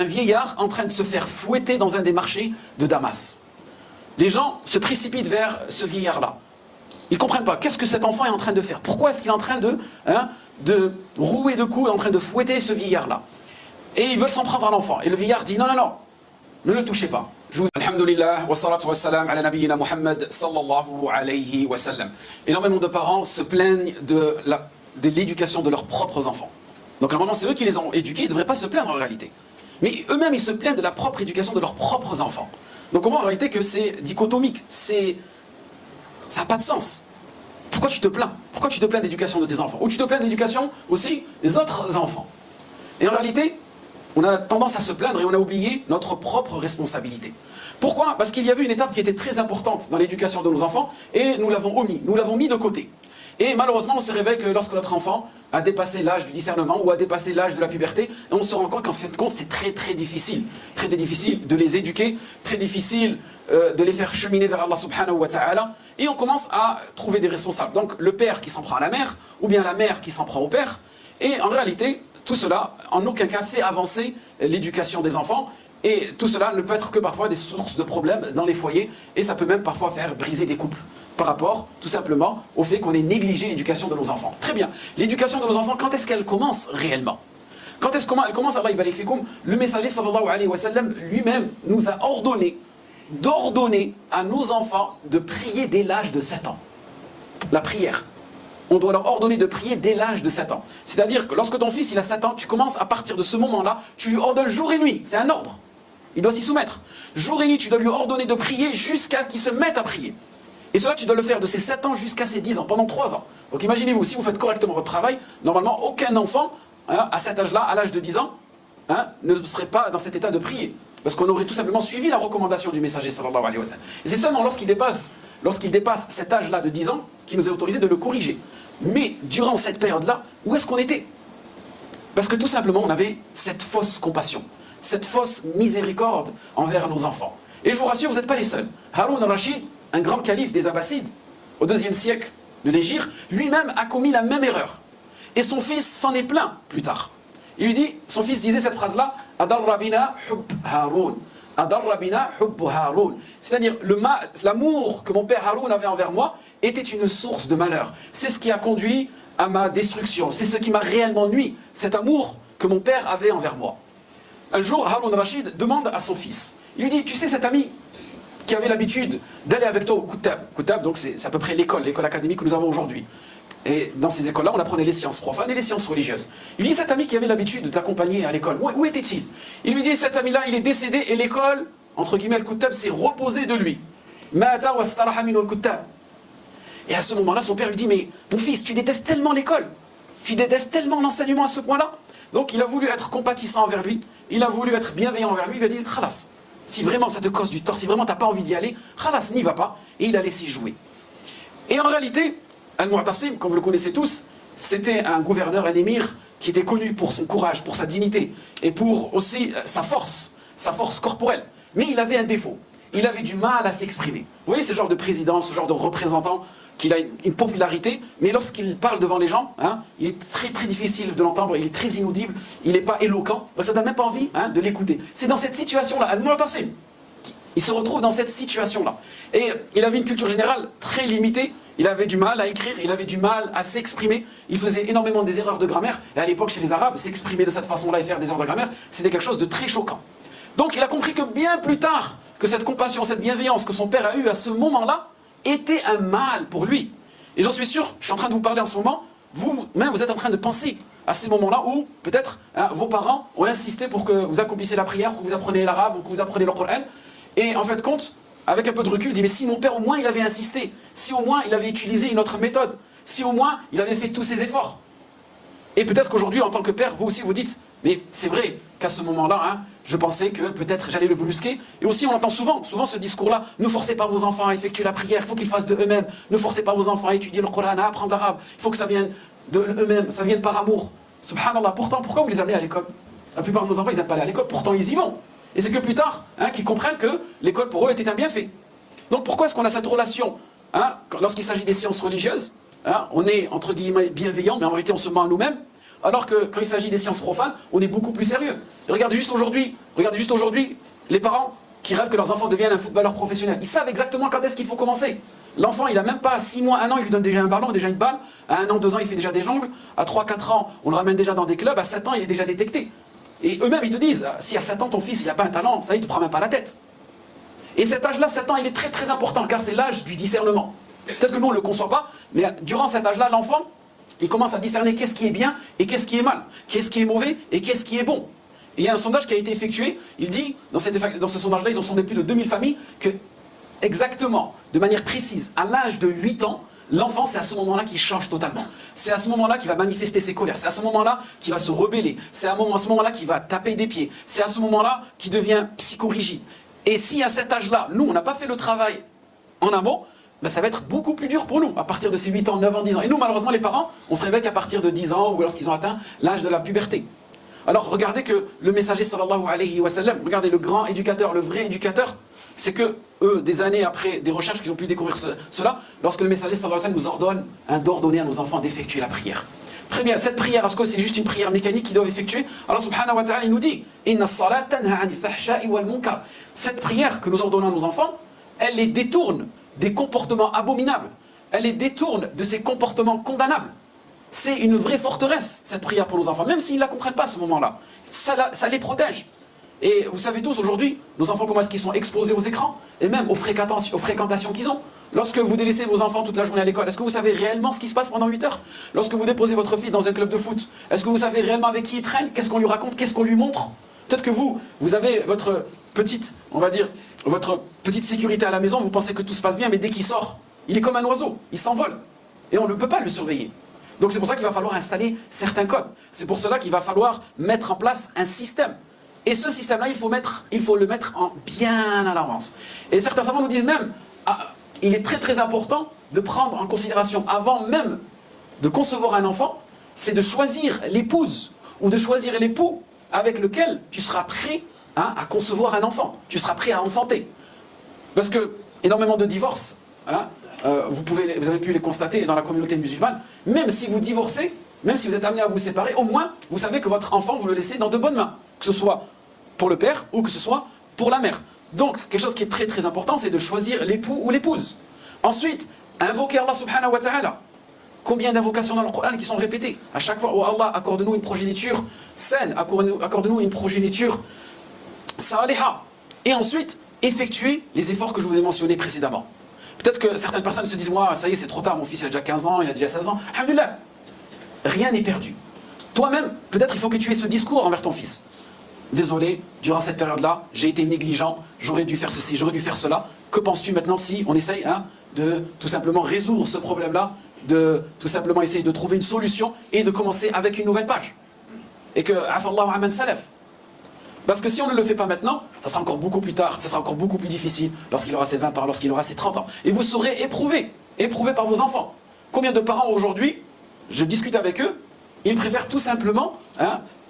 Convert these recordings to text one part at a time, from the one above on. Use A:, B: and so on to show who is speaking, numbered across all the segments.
A: un vieillard en train de se faire fouetter dans un des marchés de Damas. Les gens se précipitent vers ce vieillard-là. Ils ne comprennent pas. Qu'est-ce que cet enfant est en train de faire? Pourquoi est-ce qu'il est en train de rouer de coups, en train de fouetter ce vieillard-là? Et ils veulent s'en prendre à l'enfant. Et le vieillard dit non, non, non, ne le touchez pas. Je vous... Alhamdulillah, wa salatu wa salam ala nabiyyina Muhammad sallallahu alayhi wa sallam. Énormément de parents se plaignent de l'éducation de leurs propres enfants. Donc normalement c'est eux qui les ont éduqués, ils ne devraient pas se plaindre en réalité. Mais eux-mêmes ils se plaignent de la propre éducation de leurs propres enfants. Donc on voit en réalité que c'est dichotomique, ça n'a pas de sens. Pourquoi tu te plains? Pourquoi tu te plains d'éducation de tes enfants? Ou tu te plains d'éducation aussi des autres enfants? Et en réalité, on a tendance à se plaindre et on a oublié notre propre responsabilité. Pourquoi? Parce qu'il y avait une étape qui était très importante dans l'éducation de nos enfants et nous l'avons omis, nous l'avons mis de côté. Et malheureusement, on se révèle que lorsque notre enfant a dépassé l'âge du discernement ou a dépassé l'âge de la puberté, on se rend compte qu'en fait, c'est très difficile de les éduquer, très difficile de les faire cheminer vers Allah subhanahu wa ta'ala. Et on commence à trouver des responsables. Donc le père qui s'en prend à la mère, ou bien la mère qui s'en prend au père. Et en réalité, tout cela, en aucun cas, fait avancer l'éducation des enfants. Et tout cela ne peut être que parfois des sources de problèmes dans les foyers. Et ça peut même parfois faire briser des couples. Par rapport, tout simplement, au fait qu'on ait négligé l'éducation de nos enfants. Très bien. L'éducation de nos enfants, quand est-ce qu'elle commence réellement? Quand est-ce qu'elle commence? Allah yabarik fikoum, le messager sallallahu alayhi wa sallam lui-même nous a ordonné d'ordonner à nos enfants de prier dès l'âge de 7 ans. La prière. On doit leur ordonner de prier dès l'âge de 7 ans. C'est-à-dire que lorsque ton fils il a 7 ans, tu commences à partir de ce moment-là, tu lui ordonnes jour et nuit. C'est un ordre. Il doit s'y soumettre. Jour et nuit, tu dois lui ordonner de prier jusqu'à qu'il se mette à prier. Et cela, tu dois le faire de ses 7 ans jusqu'à ses 10 ans, pendant 3 ans. Donc imaginez-vous, si vous faites correctement votre travail, normalement, aucun enfant, à cet âge-là, à l'âge de 10 ans, ne serait pas dans cet état de prier. Parce qu'on aurait tout simplement suivi la recommandation du messager, sallallahu alayhi wa sallam. Et c'est seulement lorsqu'il dépasse cet âge-là de 10 ans, qu'il nous est autorisé de le corriger. Mais durant cette période-là, où est-ce qu'on était? Parce que tout simplement, on avait cette fausse compassion, cette fausse miséricorde envers nos enfants. Et je vous rassure, vous n'êtes pas les seuls. Haroun al-Rachid, un grand calife des Abbassides, au IIe siècle de l'Hégire, lui-même a commis la même erreur. Et son fils s'en est plaint plus tard. Il lui dit, son fils disait cette phrase-là, Adar Rabina Hub Haroun. Adar Rabina Hub Haroun. C'est-à-dire, l'amour que mon père Haroun avait envers moi était une source de malheur. C'est ce qui a conduit à ma destruction. C'est ce qui m'a réellement nui, cet amour que mon père avait envers moi. Un jour, Haroun Rachid demande à son fils, il lui dit, tu sais cet ami qui avait l'habitude d'aller avec toi au Koutab. Koutab, donc c'est à peu près l'école académique que nous avons aujourd'hui. Et dans ces écoles-là, on apprenait les sciences profanes et les sciences religieuses. Il lui dit, cet ami qui avait l'habitude de t'accompagner à l'école, où était-il? Il lui dit, cet ami-là, il est décédé et l'école, entre guillemets, le Koutab, s'est reposé de lui. Et à ce moment-là, son père lui dit, mais mon fils, tu détestes tellement l'école, tu détestes tellement l'enseignement à ce point-là. Donc il a voulu être compatissant envers lui, il a voulu être bienveillant envers lui, il lui a dit, khalas. Si vraiment ça te cause du tort, si vraiment tu n'as pas envie d'y aller, khalas, n'y va pas. Et il a laissé jouer. Et en réalité, Al-Mu'tasim, comme vous le connaissez tous, c'était un gouverneur, un émir, qui était connu pour son courage, pour sa dignité, et pour aussi sa force corporelle. Mais il avait un défaut. Il avait du mal à s'exprimer. Vous voyez ce genre de président, ce genre de représentant, qu'il a une popularité, mais lorsqu'il parle devant les gens, il est très difficile de l'entendre, il est très inaudible, il n'est pas éloquent, donc ça ne donne même pas envie de l'écouter. C'est dans cette situation-là, Al-Mu'tasim, il se retrouve dans cette situation-là. Et il avait une culture générale très limitée, il avait du mal à écrire, il avait du mal à s'exprimer, il faisait énormément des erreurs de grammaire, et à l'époque chez les Arabes, s'exprimer de cette façon-là et faire des erreurs de grammaire, c'était quelque chose de très choquant. Donc il a compris que bien plus tard, que cette compassion, cette bienveillance que son père a eue à ce moment-là, était un mal pour lui. Et j'en suis sûr, je suis en train de vous parler en ce moment, vous-même vous êtes en train de penser à ces moments-là où peut-être vos parents ont insisté pour que vous accomplissiez la prière, pour que vous appreniez l'arabe, ou que vous appreniez le Coran, et en fait compte, avec un peu de recul, dit mais si mon père au moins il avait insisté, si au moins il avait utilisé une autre méthode, si au moins il avait fait tous ses efforts. Et peut-être qu'aujourd'hui en tant que père, vous aussi vous dites, mais c'est vrai qu'à ce moment-là, je pensais que peut-être j'allais le brusquer. Et aussi on entend souvent ce discours-là, ne forcez pas vos enfants à effectuer la prière, il faut qu'ils fassent de eux-mêmes, ne forcez pas vos enfants à étudier le Coran, à apprendre l'arabe, il faut que ça vienne de eux-mêmes, ça vienne par amour. Subhanallah, pourtant pourquoi vous les amenez à l'école? La plupart de nos enfants ils n'aiment pas aller à l'école, pourtant ils y vont. Et c'est que plus tard qu'ils comprennent que l'école pour eux était un bienfait. Donc pourquoi est-ce qu'on a cette relation lorsqu'il s'agit des sciences religieuses, on est entre guillemets bienveillant, mais en réalité on se ment à nous-mêmes. Alors que quand il s'agit des sciences profanes, on est beaucoup plus sérieux. Et regardez juste aujourd'hui, les parents qui rêvent que leurs enfants deviennent un footballeur professionnel. Ils savent exactement quand est-ce qu'il faut commencer. L'enfant, il n'a même pas 6 mois, 1 an, il lui donne déjà un ballon, déjà une balle. À 1 an, 2 ans, il fait déjà des jongles. À 3, 4 ans, on le ramène déjà dans des clubs. À 7 ans, il est déjà détecté. Et eux-mêmes, ils te disent, si à 7 ans, ton fils, il n'a pas un talent, ça, il ne te prend même pas la tête. Et cet âge-là, 7 ans, il est très très important, car c'est l'âge du discernement. Peut-être que nous, on ne le conçoit pas, mais durant cet âge-là, l'enfant, il commence à discerner qu'est-ce qui est bien et qu'est-ce qui est mal, qu'est-ce qui est mauvais et qu'est-ce qui est bon. Et il y a un sondage qui a été effectué, il dit, dans ce sondage-là, ils ont sondé plus de 2000 familles, que exactement, de manière précise, à l'âge de 8 ans, l'enfant, c'est à ce moment-là qu'il change totalement. C'est à ce moment-là qu'il va manifester ses colères. C'est à ce moment-là qu'il va se rebeller. C'est à ce moment-là qu'il va taper des pieds. C'est à ce moment-là qu'il devient psychorigide. Et si à cet âge-là, nous, on n'a pas fait le travail en amont, ben ça va être beaucoup plus dur pour nous, à partir de ces 8 ans, 9 ans, 10 ans. Et nous, malheureusement, les parents, on se réveille qu'à partir de 10 ans ou lorsqu'ils ont atteint l'âge de la puberté. Alors, regardez que le messager, sallallahu alayhi wa sallam, regardez le grand éducateur, le vrai éducateur, c'est que eux, des années après des recherches qu'ils ont pu découvrir cela, lorsque le messager, sallallahu alayhi wa sallam, nous ordonne d'ordonner à nos enfants d'effectuer la prière. Très bien, cette prière, est-ce que c'est juste une prière mécanique qu'ils doivent effectuer? Allah subhanahu wa ta'ala, il nous dit Inna as-salat tanha 'anil fahsha'i wal munkar. Cette prière que nous ordonnons à nos enfants, elle les détourne des comportements abominables. Elle les détourne de ces comportements condamnables. C'est une vraie forteresse, cette prière pour nos enfants, même s'ils ne la comprennent pas à ce moment-là. Ça les protège. Et vous savez tous, aujourd'hui, nos enfants, comment est-ce qu'ils sont exposés aux écrans, et même aux fréquentations qu'ils ont. Lorsque vous délaissez vos enfants toute la journée à l'école, est-ce que vous savez réellement ce qui se passe pendant 8 heures? Lorsque vous déposez votre fille dans un club de foot, est-ce que vous savez réellement avec qui il traîne? Qu'est-ce qu'on lui raconte? Qu'est-ce qu'on lui montre? Peut-être que vous avez votre petite, on va dire, votre petite sécurité à la maison, vous pensez que tout se passe bien, mais dès qu'il sort, il est comme un oiseau, il s'envole. Et on ne peut pas le surveiller. Donc c'est pour ça qu'il va falloir installer certains codes. C'est pour cela qu'il va falloir mettre en place un système. Et ce système-là, il faut le mettre bien à l'avance. Et certains savants nous disent même, il est très très important de prendre en considération, avant même de concevoir un enfant, c'est de choisir l'épouse ou de choisir l'époux avec lequel tu seras prêt à concevoir un enfant. Tu seras prêt à enfanter. Parce que énormément de divorces, vous avez pu les constater dans la communauté musulmane, même si vous divorcez, même si vous êtes amené à vous séparer, au moins vous savez que votre enfant, vous le laissez dans de bonnes mains. Que ce soit pour le père ou que ce soit pour la mère. Donc, quelque chose qui est très très important, c'est de choisir l'époux ou l'épouse. Ensuite, invoquer Allah subhanahu wa ta'ala. Combien d'invocations dans le Coran qui sont répétées? À chaque fois, oh Allah, accorde-nous une progéniture saine, accorde-nous une progéniture saliha. Et ensuite, effectuer les efforts que je vous ai mentionnés précédemment. Peut-être que certaines personnes se disent, moi, ça y est, c'est trop tard, mon fils il a déjà 15 ans, il a déjà 16 ans. Alhamdulillah, rien n'est perdu. Toi-même, peut-être il faut que tu aies ce discours envers ton fils. Désolé, durant cette période-là, j'ai été négligent, j'aurais dû faire ceci, j'aurais dû faire cela. Que penses-tu maintenant si on essaye de tout simplement résoudre ce problème-là, de tout simplement essayer de trouver une solution et de commencer avec une nouvelle page? Et que, afallahu aman salaf. Parce que si on ne le fait pas maintenant, ça sera encore beaucoup plus tard, ça sera encore beaucoup plus difficile lorsqu'il aura ses 20 ans, lorsqu'il aura ses 30 ans. Et vous serez éprouvé par vos enfants. Combien de parents aujourd'hui, je discute avec eux, ils préfèrent tout simplement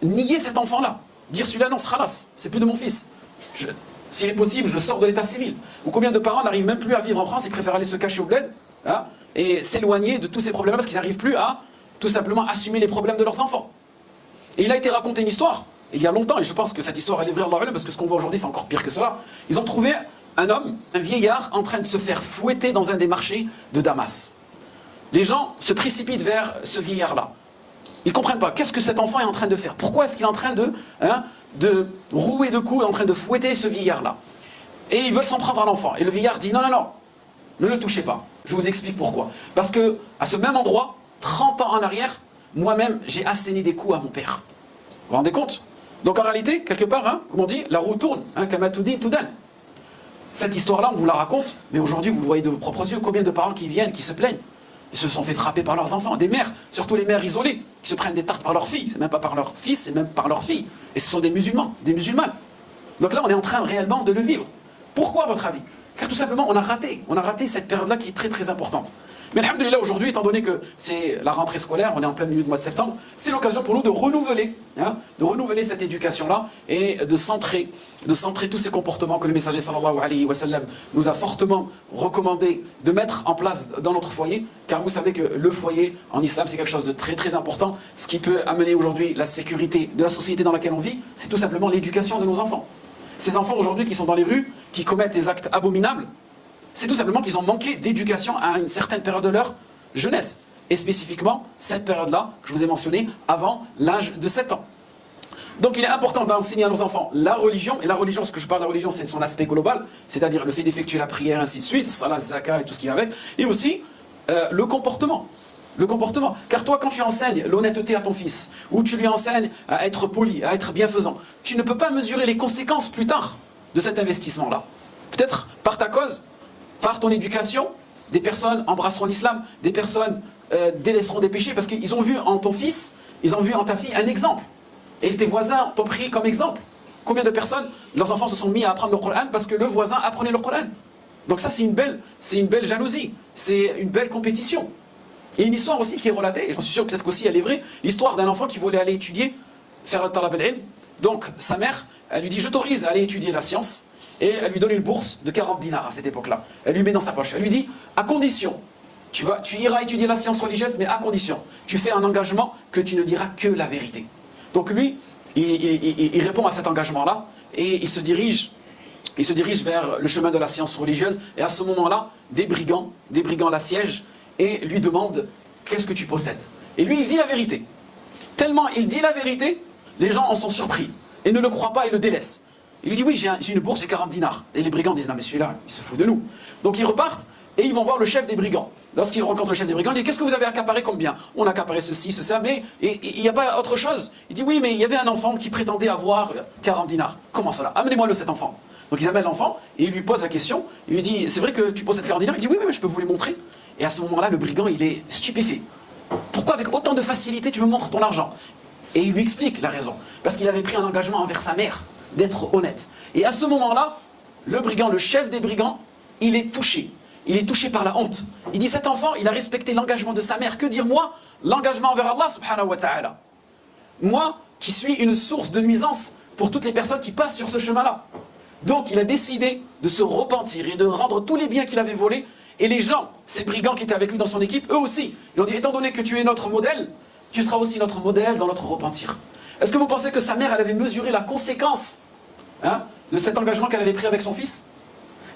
A: nier cet enfant-là. Dire celui-là, non, c'est plus de mon fils. S'il est possible, je le sors de l'état civil. Ou combien de parents n'arrivent même plus à vivre en France, ils préfèrent aller se cacher au bled et s'éloigner de tous ces problèmes-là parce qu'ils n'arrivent plus à tout simplement assumer les problèmes de leurs enfants. Et il a été raconté une histoire, il y a longtemps, et je pense que cette histoire elle est vraie, parce que ce qu'on voit aujourd'hui c'est encore pire que cela. Ils ont trouvé un homme, un vieillard, en train de se faire fouetter dans un des marchés de Damas. Les gens se précipitent vers ce vieillard-là. Ils ne comprennent pas. Qu'est-ce que cet enfant est en train de faire? Pourquoi est-ce qu'il est en train de rouer de coups, en train de fouetter ce vieillard-là? Et ils veulent s'en prendre à l'enfant. Et le vieillard dit, non, non, non, ne le touchez pas. Je vous explique pourquoi. Parce que à ce même endroit, 30 ans en arrière, moi-même, j'ai asséné des coups à mon père. Vous vous rendez compte? Donc en réalité, quelque part, comme on dit, la roue tourne. Kamatoudin, Toudan. Cette histoire-là, on vous la raconte, mais aujourd'hui, vous le voyez de vos propres yeux. Combien de parents qui viennent, qui se plaignent? Ils se sont fait frapper par leurs enfants, des mères, surtout les mères isolées, qui se prennent des tartes par leurs filles, c'est même pas par leurs fils, c'est même par leurs filles. Et ce sont des musulmans, des musulmanes. Donc là, on est en train réellement de le vivre. Pourquoi, à votre avis? Car tout simplement, on a raté cette période-là qui est très très importante. Mais alhamdoulilah, aujourd'hui, étant donné que c'est la rentrée scolaire, on est en plein milieu du mois de septembre, c'est l'occasion pour nous de renouveler cette éducation-là et de centrer tous ces comportements que le messager sallallahu alayhi wa sallam nous a fortement recommandé de mettre en place dans notre foyer. Car vous savez que le foyer en islam, c'est quelque chose de très très important. Ce qui peut amener aujourd'hui la sécurité de la société dans laquelle on vit, c'est tout simplement l'éducation de nos enfants. Ces enfants aujourd'hui qui sont dans les rues, qui commettent des actes abominables, c'est tout simplement qu'ils ont manqué d'éducation à une certaine période de leur jeunesse. Et spécifiquement, cette période-là, que je vous ai mentionné, avant l'âge de 7 ans. Donc il est important d'enseigner à nos enfants la religion, et la religion, ce que je parle de la religion, c'est son aspect global, c'est-à-dire le fait d'effectuer la prière, ainsi de suite, salat, zakat et tout ce qui va avec, et aussi le comportement. Le comportement. Car toi, quand tu enseignes l'honnêteté à ton fils, ou tu lui enseignes à être poli, à être bienfaisant, tu ne peux pas mesurer les conséquences plus tard de cet investissement-là. Peut-être par ta cause, par ton éducation, des personnes embrasseront l'islam, des personnes délaisseront des péchés, parce qu'ils ont vu en ton fils, ils ont vu en ta fille un exemple. Et tes voisins t'ont pris comme exemple. Combien de personnes, leurs enfants se sont mis à apprendre le Coran parce que le voisin apprenait le Coran. Donc ça, c'est une belle jalousie, c'est une belle compétition. Et une histoire aussi qui est relatée, et j'en suis sûr peut-être qu'aussi elle est vraie, l'histoire d'un enfant qui voulait aller étudier, faire le talab al-ilm. Donc sa mère, elle lui dit, je t'autorise à aller étudier la science, et elle lui donne une bourse de 40 dinars à cette époque-là. Elle lui met dans sa poche, elle lui dit, à condition, tu iras étudier la science religieuse, mais à condition, tu fais un engagement que tu ne diras que la vérité. Donc lui, il répond à cet engagement-là, et il se dirige vers le chemin de la science religieuse, et à ce moment-là, des brigands l'assiègent, et lui demande qu'est-ce que tu possèdes. Et lui, il dit la vérité. Tellement il dit la vérité, les gens en sont surpris et ne le croient pas et le délaissent. Il lui dit oui, j'ai une bourse, j'ai 40 dinars. Et les brigands disent non mais celui-là, il se fout de nous. Donc ils repartent et ils vont voir le chef des brigands. Lorsqu'ils rencontrent le chef des brigands, il dit qu'est-ce que vous avez accaparé comme bien? On a accaparé ceci, ça, mais il n'y a pas autre chose. Il dit oui, mais il y avait un enfant qui prétendait avoir 40 dinars. Comment cela? Amenez-moi cet enfant. Donc ils amènent l'enfant et il lui pose la question. Il lui dit c'est vrai que tu possèdes 40 dinars? Il dit oui, mais je peux vous les montrer. Et à ce moment-là, le brigand, il est stupéfait. Pourquoi avec autant de facilité tu me montres ton argent? Et il lui explique la raison. Parce qu'il avait pris un engagement envers sa mère, d'être honnête. Et à ce moment-là, le brigand, le chef des brigands, il est touché. Il est touché par la honte. Il dit, cet enfant, il a respecté l'engagement de sa mère. Que dire moi? L'engagement envers Allah subhanahu wa ta'ala. Moi, qui suis une source de nuisance pour toutes les personnes qui passent sur ce chemin-là. Donc, il a décidé de se repentir et de rendre tous les biens qu'il avait volés. Et les gens, ces brigands qui étaient avec lui dans son équipe, eux aussi, ils ont dit, étant donné que tu es notre modèle, tu seras aussi notre modèle dans notre repentir. Est-ce que vous pensez que sa mère, elle avait mesuré la conséquence de cet engagement qu'elle avait pris avec son fils?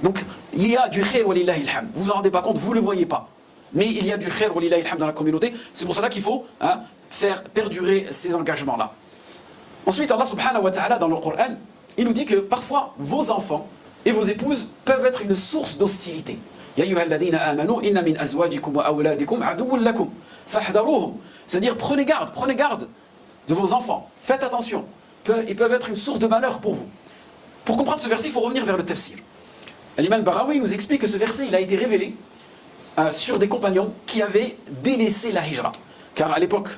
A: Donc, il y a du khair walillahi alhamd. Vous vous en rendez pas compte, vous ne le voyez pas. Mais il y a du khair walillahi alhamd dans la communauté. C'est pour cela qu'il faut faire perdurer ces engagements-là. Ensuite, Allah subhanahu wa ta'ala, dans le Coran, il nous dit que parfois, vos enfants et vos épouses peuvent être une source d'hostilité. C'est-à-dire prenez garde de vos enfants, faites attention, ils peuvent être une source de malheur pour vous. Pour comprendre ce verset, il faut revenir vers le tafsir. L'imam al-Barawi nous explique que ce verset il a été révélé sur des compagnons qui avaient délaissé la hijra. Car à l'époque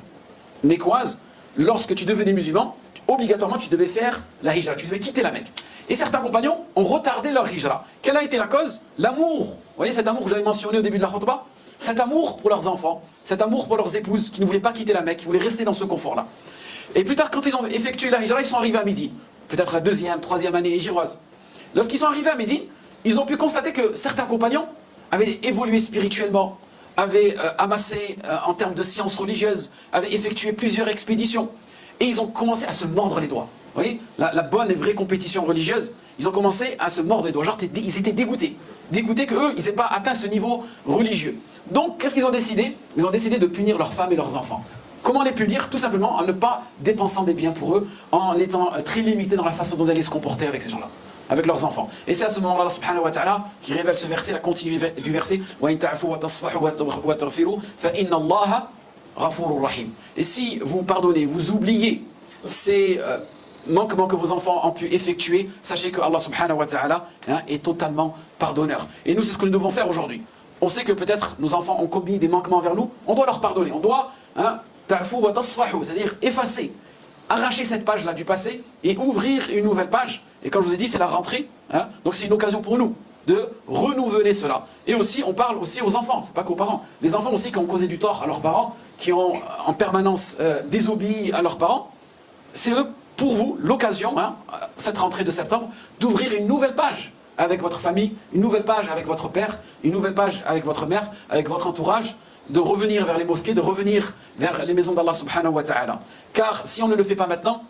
A: mécoise, lorsque tu devenais musulman, obligatoirement tu devais faire la hijra, tu devais quitter la Mecque. Et certains compagnons ont retardé leur hijra. Quelle a été la cause? L'amour. Vous voyez cet amour que j'avais mentionné au début de la khutbah? Cet amour pour leurs enfants, cet amour pour leurs épouses qui ne voulaient pas quitter la Mecque, qui voulaient rester dans ce confort-là. Et plus tard, quand ils ont effectué la hijra, ils sont arrivés à Médine. Peut-être la deuxième, troisième année hijiroise. Lorsqu'ils sont arrivés à Médine, ils ont pu constater que certains compagnons avaient évolué spirituellement, avaient amassé en termes de sciences religieuses, avaient effectué plusieurs expéditions. Et ils ont commencé à se mordre les doigts. Vous voyez, la bonne et vraie compétition religieuse, ils ont commencé à se mordre les doigts. Genre, ils étaient dégoûtés. Dégoûtés qu'eux, ils n'aient pas atteint ce niveau religieux. Donc, qu'est-ce qu'ils ont décidé? Ils ont décidé de punir leurs femmes et leurs enfants. Comment les punir? Tout simplement en ne pas dépensant des biens pour eux, en étant très limités dans la façon dont ils allaient se comporter avec ces gens-là, avec leurs enfants. Et c'est à ce moment-là, subhanahu wa ta'ala, qui révèle ce verset, la continuité du verset. Et si vous pardonnez, vous oubliez ces manquements que vos enfants ont pu effectuer, sachez que Allah subhanahu wa ta'ala est totalement pardonneur. Et nous, c'est ce que nous devons faire aujourd'hui. On sait que peut-être nos enfants ont commis des manquements vers nous, on doit leur pardonner, on doit c'est-à-dire effacer, arracher cette page-là du passé et ouvrir une nouvelle page. Et comme je vous ai dit, c'est la rentrée, donc c'est une occasion pour nous de renouveler cela. Et aussi, on parle aussi aux enfants, c'est pas qu'aux parents. Les enfants aussi qui ont causé du tort à leurs parents, qui ont en permanence désobéi à leurs parents, c'est eux, pour vous, l'occasion, cette rentrée de septembre, d'ouvrir une nouvelle page avec votre famille, une nouvelle page avec votre père, une nouvelle page avec votre mère, avec votre entourage, de revenir vers les mosquées, de revenir vers les maisons d'Allah subhanahu wa ta'ala. Car si on ne le fait pas maintenant,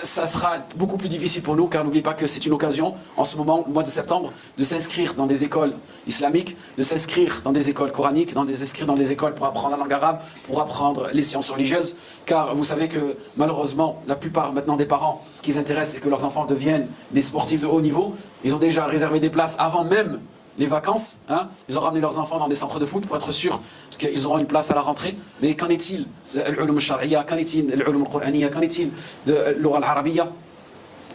A: ça sera beaucoup plus difficile pour nous, car n'oubliez pas que c'est une occasion, en ce moment, au mois de septembre, de s'inscrire dans des écoles islamiques, de s'inscrire dans des écoles coraniques, s'inscrire dans des écoles pour apprendre la langue arabe, pour apprendre les sciences religieuses, car vous savez que malheureusement, la plupart maintenant des parents, ce qui les intéresse, c'est que leurs enfants deviennent des sportifs de haut niveau. Ils ont déjà réservé des places avant même les vacances, ils ont ramené leurs enfants dans des centres de foot pour être sûrs qu'ils auront une place à la rentrée. Mais qu'en est-il de l'ulum al-shar'iyya, qu'en est-il de l'ulum al-qur'aniyya, qu'en est-il de l'oral al-arabiyya?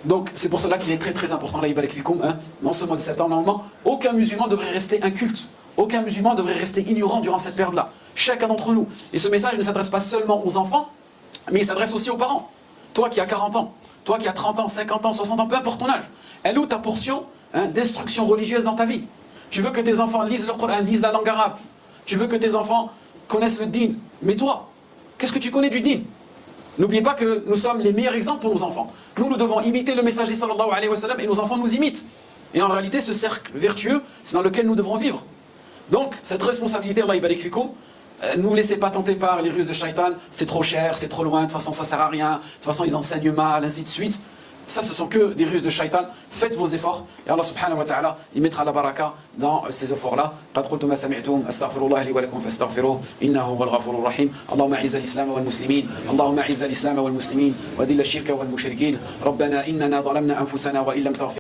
A: Donc c'est pour cela qu'il est très très important, la ibarak fikoum, dans ce mois de septembre, normalement, aucun musulman devrait rester inculte, aucun musulman devrait rester ignorant durant cette période-là, chacun d'entre nous. Et ce message ne s'adresse pas seulement aux enfants, mais il s'adresse aussi aux parents. Toi qui as 40 ans, toi qui as 30 ans, 50 ans, 60 ans, peu importe ton âge, elle est où ta portion d'instruction religieuse dans ta vie? Tu veux que tes enfants lisent le Coran, lisent la langue arabe. Tu veux que tes enfants connaissent le din. Mais toi, qu'est-ce que tu connais du din? N'oubliez pas que nous sommes les meilleurs exemples pour nos enfants. Nous devons imiter le messager sallallahu alayhi wa sallam et nos enfants nous imitent. Et en réalité, ce cercle vertueux, c'est dans lequel nous devrons vivre. Donc, cette responsabilité, Allah barik fikum, ne vous laissez pas tenter par les ruses de shaitan. C'est trop cher, c'est trop loin, de toute façon ça sert à rien, de toute façon ils enseignent mal, ainsi de suite. Ça, ce sont que des ruses de shaitan. Faites vos efforts et Allah subhanahu wa ta'ala, il mettra la baraka dans ces efforts-là. قد قلت ما سمعتم استغفر الله لي ولكم فاستغفروه انه هو الغفور الرحيم. اللهم اعز الاسلام والمسلمين، اللهم اعز الاسلام والمسلمين واذل الشرك والمشركين. ربنا اننا ظلمنا انفسنا وان لم تغفر